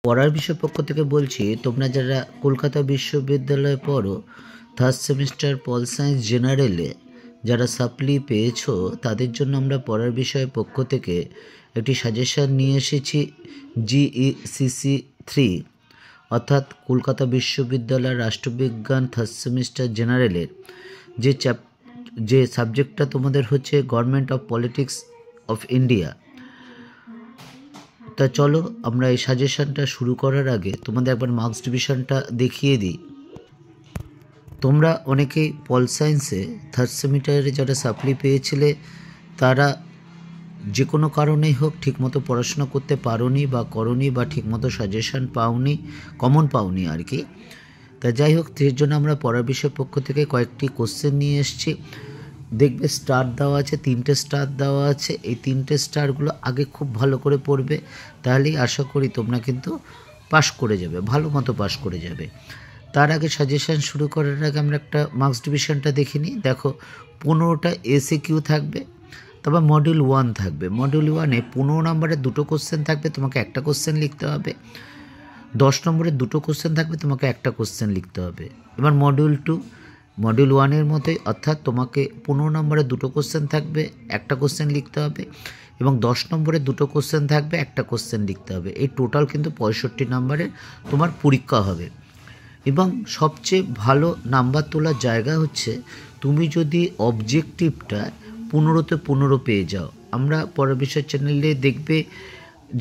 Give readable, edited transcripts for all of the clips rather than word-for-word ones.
পড়ার বিষয় পক্ষ থেকে বলছি, তোমরা যারা কলকাতা বিশ্ববিদ্যালয়ে পড়ো থার্ড সেমিস্টার পল সায়েন্স জেনারেলে যারা সাপ্লি পেয়েছো, তাদের জন্য আমরা পড়ার বিষয়ের পক্ষ থেকে একটি সাজেশান নিয়ে এসেছি। GECC 3 অর্থাৎ কলকাতা বিশ্ববিদ্যালয়ের রাষ্ট্রবিজ্ঞান থার্ড সেমিস্টার জেনারেলের যে সাবজেক্টটা তোমাদের হচ্ছে government of politics of India. তা চলো আমরা এই সাজেশনটা শুরু করার আগে তোমাদের একবার মার্কস ডিভিশনটা দেখিয়ে দিই। তোমরা অনেকেই পল সায়েন্সে থার্ড সেমিস্টারে যারা সাপ্লি পেয়েছিলে, তারা যে কোনো কারণেই হোক ঠিকমতো পড়াশোনা করতে পারোনি বা করনি বা ঠিকমতো সাজেশন পাওনি, কমন পাওনি আর কি। তা যাই হোক, এর জন্য আমরা পড়ার বিষয়ের পক্ষ থেকে কয়েকটি কোশ্চেন নিয়ে এসেছি। দেখবে স্টার দেওয়া আছে, 3টে স্টার দেওয়া আছে। এই 3টে স্টারগুলো আগে খুব ভালো করে পড়বে, তাহলেই আশা করি তোমরা কিন্তু পাস করে যাবে, ভালো মতো পাস করে যাবে। তার আগে সাজেশান শুরু করার আগে আমরা একটা মার্কস ডিভিশনটা দেখে নিই। দেখো, 15টা SAQ থাকবে, তারপর মডিউল 1 থাকবে। মডিউল 1-এ 15 নম্বরের 2টো কোশ্চেন থাকবে, তোমাকে একটা কোশ্চেন লিখতে হবে। 10 নম্বরের 2টো কোশ্চেন থাকবে, তোমাকে একটা কোশ্চেন লিখতে হবে। এবার মডিউল 2 মডিউল 1-এর মতোই, অর্থাৎ তোমাকে 15 নম্বরের 2টো কোশ্চেন থাকবে, একটা কোশ্চেন লিখতে হবে, এবং 10 নম্বরের 2টো কোশ্চেন থাকবে, একটা কোশ্চেন লিখতে হবে। এই টোটাল কিন্তু 65 নম্বরের তোমার পরীক্ষা হবে। এবং সবচেয়ে ভালো নাম্বার তোলার জায়গা হচ্ছে তুমি যদি অবজেক্টিভটা 15তে 15 পেয়ে যাও। আমরা পরের বিষয় চ্যানেলে দেখবে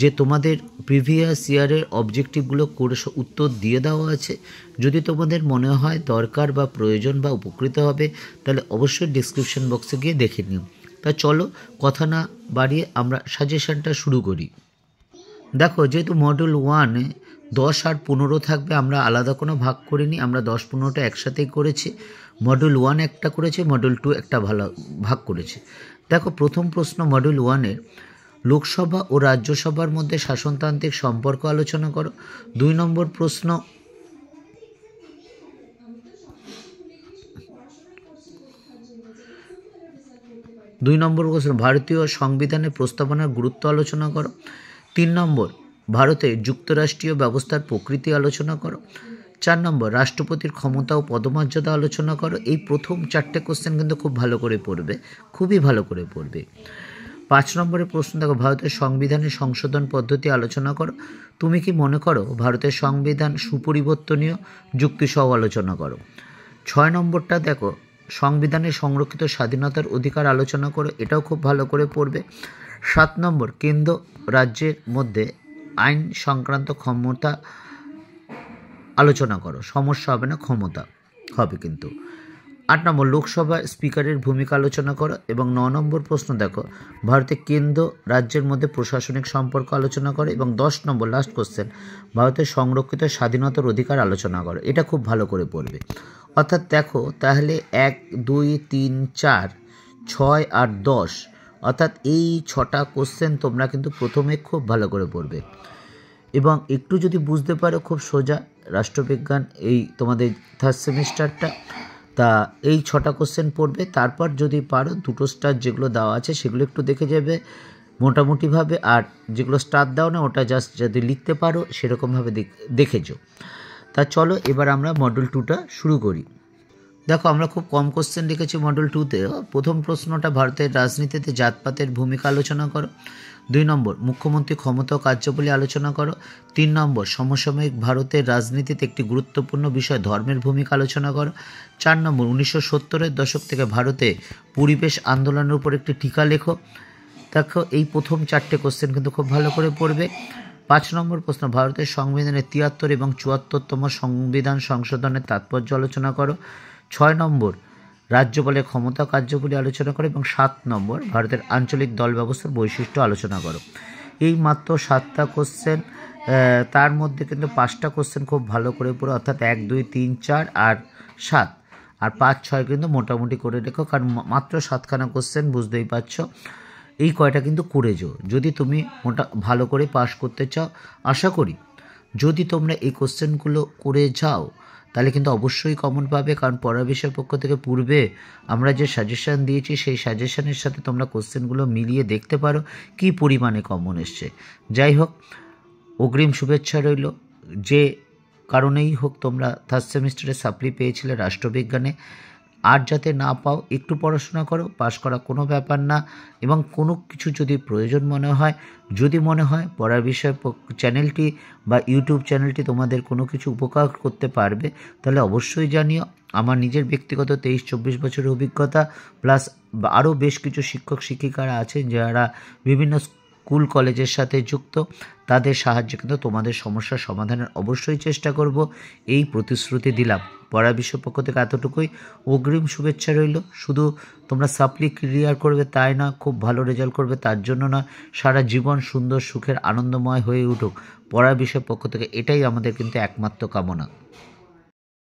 যে তোমাদের প্রিভিয়াস ইয়ারের অবজেক্টিভগুলো করে উত্তর দিয়ে দেওয়া আছে। যদি তোমাদের মনে হয় দরকার বা প্রয়োজন বা উপকৃত হবে, তাহলে অবশ্যই ডিসক্রিপশন বক্সে গিয়ে দেখে নিও। তা চলো কথা না বাড়িয়ে আমরা সাজেশনটা শুরু করি। দেখো, যেহেতু মডিউল 1-এ 10 আর 15 থাকবে, আমরা আলাদা কোনো ভাগ করিনি, আমরা 10-15টা একসাথেই করেছি। মডিউল 1 একটা করেছি, মডিউল 2 একটা ভাগ করেছি। দেখো, প্রথম প্রশ্ন মডিউল 1-এর, লোকসভা ও রাজ্যসভার মধ্যে শাসনতান্ত্রিক সম্পর্ক আলোচনা করো। 2 নম্বর প্রশ্ন, ভারতীয় সংবিধানের প্রস্তাবনার গুরুত্ব আলোচনা করো। 3 নম্বর, ভারতে যুক্তরাষ্ট্রীয় ব্যবস্থার প্রকৃতি আলোচনা করো। 4 নম্বর, রাষ্ট্রপতির ক্ষমতা ও পদমর্যাদা আলোচনা করো। এই প্রথম 4টে কোশ্চেন কিন্তু খুব ভালো করে পড়বে, খুবই ভালো করে পড়বে। 5 নম্বরের প্রশ্ন দেখো, ভারতের সংবিধানের সংশোধন পদ্ধতি আলোচনা করো। তুমি কি মনে করো ভারতের সংবিধান সুপরিবর্তনীয়? যুক্তিসহ আলোচনা করো। 6 নম্বরটা দেখো, সংবিধানে সংরক্ষিত স্বাধীনতার অধিকার আলোচনা করো। এটাও খুব ভালো করে পড়বে। 7 নম্বর, কেন্দ্র রাজ্যের মধ্যে আইন সংক্রান্ত ক্ষমতা আলোচনা করো। সমস্যা হবে না, ক্ষমতা হবে কিন্তু। 8 নম্বর, লোকসভা স্পিকারের ভূমিকা আলোচনা করো। এবং 9 নম্বর প্রশ্ন দেখো, ভারতের কেন্দ্র রাজ্যের মধ্যে প্রশাসনিক সম্পর্ক আলোচনা করো। এবং 10 নম্বর লাস্ট কোশ্চেন, ভারতের সংরক্ষিত স্বাধীনতার অধিকার আলোচনা করো। এটা খুব ভালো করে পড়বে। অর্থাৎ দেখো, তাহলে 1, 2, 3, 4, 6 আর 10, অর্থাৎ এই 6টা কোশ্চেন তোমরা কিন্তু প্রথমে খুব ভালো করে পড়বে। এবং একটু যদি বুঝতে পারো, খুব সোজা রাষ্ট্রবিজ্ঞান এই তোমাদের থার্ড সেমিস্টারটা। তা এই 6টা কোশ্চেন পড়বে। তারপর যদি পারো 2টো স্টার যেগুলো দেওয়া আছে সেগুলো একটু দেখে যাবে মোটামুটিভাবে, আর যেগুলো স্টার দাও না ওটা জাস্ট যদি লিখতে পারো সেরকমভাবে দেখেছো। তা চলো এবার আমরা মডিউল 2টা শুরু করি। দেখো, আমরা খুব কম কোশ্চেন লিখেছি মডিউল 2-তে। প্রথম প্রশ্নটা, ভারতের রাজনীতিতে জাতপাতের ভূমিকা আলোচনা করো। 2 নম্বর, মুখ্যমন্ত্রী ক্ষমতা ও কার্যাবলী আলোচনা করো। 3 নম্বর, সমসাময়িক ভারতের রাজনীতিতে একটি গুরুত্বপূর্ণ বিষয় ধর্মের ভূমিকা আলোচনা করো। 4 নম্বর, 1970-এর দশক থেকে ভারতে পরিবেশ আন্দোলনের উপর একটি টিকা লেখো। দেখো, এই প্রথম 4টে কোশ্চেন কিন্তু খুব ভালো করে পড়বে। 5 নম্বর প্রশ্ন, ভারতের সংবিধানের 73 এবং 74তম সংবিধান সংশোধনের তাৎপর্য আলোচনা করো। 6 নম্বর, রাজ্যপালের ক্ষমতা কার্যবলী আলোচনা করো। এবং 7 নম্বর, ভারতের আঞ্চলিক দল ব্যবস্থার বৈশিষ্ট্য আলোচনা করো। এই মাত্র 7টা কোশ্চেন, তার মধ্যে কিন্তু 5টা কোশ্চেন খুব ভালো করে পড়ো, অর্থাৎ 1, 2, 3, 4 আর 7, আর 5, 6 কিন্তু মোটামুটি করে রেখো, কারণ মাত্র 7খানা কোশ্চেন, বুঝতেই পারছো। এই কয়টা কিন্তু করে যাও যদি তুমি ভালো করে পাস করতে চাও। আশা করি যদি তোমরা এই কোশ্চেনগুলো করে যাও তাহলে কিন্তু অবশ্যই কমন পাবে, কারণ পড়া বিষয়ের পক্ষ থেকে পূর্বে আমরা যে সাজেশান দিয়েছি সেই সাজেশানের সাথে তোমরা কোশ্চেনগুলো মিলিয়ে দেখতে পারো কী পরিমাণে কমন এসছে। যাই হোক, অগ্রিম শুভেচ্ছা রইল। যে কারণেই হোক তোমরা থার্ড সেমিস্টারে সাপ্লি পেয়েছিলে রাষ্ট্রবিজ্ঞানে, আর যাতে না পাও, একটু পড়াশোনা করো, পাশ করা কোনো ব্যাপার না। এবং কোনো কিছু যদি প্রয়োজন মনে হয়, যদি মনে হয় পড়ার বিষয়ে চ্যানেলটি বা ইউটিউব চ্যানেলটি তোমাদের কোনো কিছু উপকার করতে পারবে, তাহলে অবশ্যই জানিও। আমার নিজের ব্যক্তিগত 23-24 বছরের অভিজ্ঞতা প্লাস আরও বেশ কিছু শিক্ষক শিক্ষিকারা আছেন যারা বিভিন্ন স্কুল কলেজের সাথে যুক্ত, তাদের সাহায্যে কিন্তু তোমাদের সমস্যার সমাধানের অবশ্যই চেষ্টা করব, এই প্রতিশ্রুতি দিলাম। পড়া বিষয় পক্ষ থেকে এতটুকুই। অগ্রিম শুভেচ্ছা রইল। শুধু তোমরা সাপ্লি ক্লিয়ার করবে তাই না, খুব ভালো রেজাল্ট করবে তার জন্য না, সারা জীবন সুন্দর সুখের আনন্দময় হয়ে উঠুক, পড়া বিষয় পক্ষ থেকে এটাই আমাদের কিন্তু একমাত্র কামনা।